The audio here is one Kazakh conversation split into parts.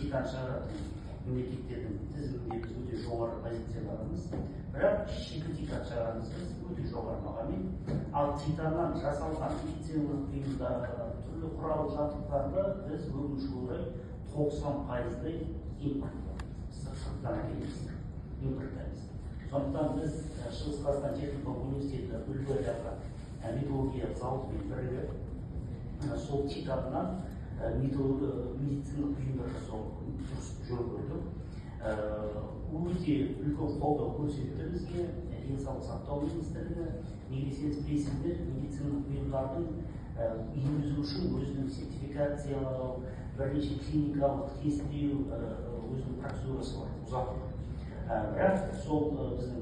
титан шығаратын мемлекеттердің тізімінде біз өте жоғары позицияларымыз, бірақ шикі титан шығарамыз өте жоғары бағамен. Ал титаннан жасалған медициналық бұйымдар, түрлі құрал жабдықтарды біз өкінішке орай 90%-дай сырттан әкелеміз, импорттаймыз. Сондықтан біз Шығыс Қазақстан техникалық университеті Үлбайдағы металлургия зауытымен бірігіп сол титаннан медициналық бұйымдар жасау жол көрдік. Өте үлкен қолдау көрсетті бізге денсаулық сақтау министрлігі. Неге десеңіз білесіздер, медициналық бұйымдардың енгізу үшін өзінің сертификациялау, бірнеше клиникалық тестілеу өзінің процедурасы бар, ұзақ. Бірақ сол біздің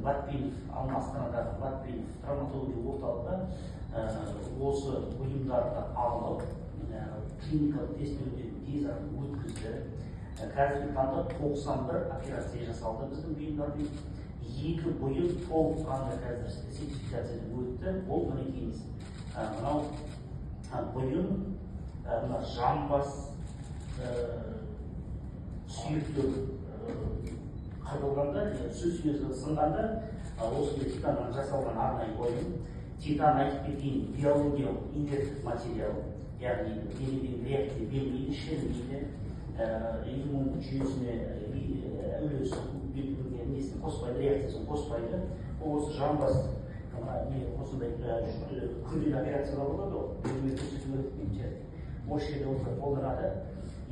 Астанадағы Батпенов травматология орталығы осы бұйымдарды алып, клиникалық тестілеуден тез өткізді. Қазіргі таңда 91 операция жасалды біздің бұйымдардың. 2 бұйым толыққанды қазір сертификациядан өтті. Ол мінекейіңіз. Мынау бұйым, жамбас, сүйектер қырылғанда, сөз сынғанда, осындай титаннан жасалған арнайы бұйым. Титан айтып кеткен биологиялық инерт материал, яғни денеден реакция бермейді, шірмейді, иммундық жүйесіне үлес несін қоспайды, реакциясын қоспайды. Ол осы жамбас осындай күрделі операциялар болады, осы жерде осы қолданады.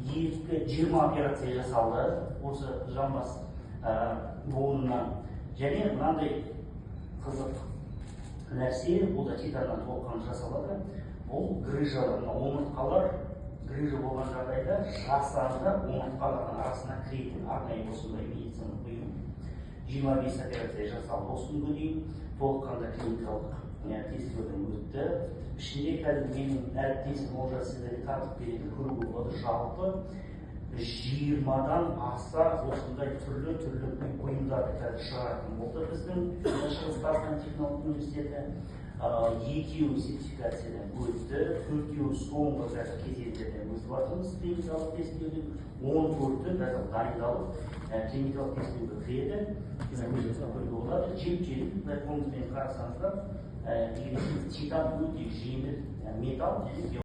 20 операция жасалды осы жамбас буынынан. Және мынандай қызық нәрсе, бұл да титаннан толыққан жасалады. Бұл грыжалар, омыртқалар грыжа болған жағдайда жасанды омыртқалардың арасына кіретін арнайы осындай медициналық бұйым. 25 операция жасалды осы күнге дейін, толыққанды клиникалық тестілеуден өтті. Ішінде қазір менің әріптесім Олжас сіздерге тартып береді, көруге болады. Жалпы 20-дан аса осындай түрлі бұйымдарды қазір шығаратын болды біздің Шығыс Қазақстан техникалық университеті. 2-еуі сертификациядан өтті, 4-еуі соңғы кезеңдерден өтіп жатырмыз клиникалық тестілеуден, 14-і қазір дайындалып клиникалық тестілеуге кіреді. Көруге болады. Жеп-жеңіл, қолыңызбен қарасаңыздар, титан өте жеңіл металл.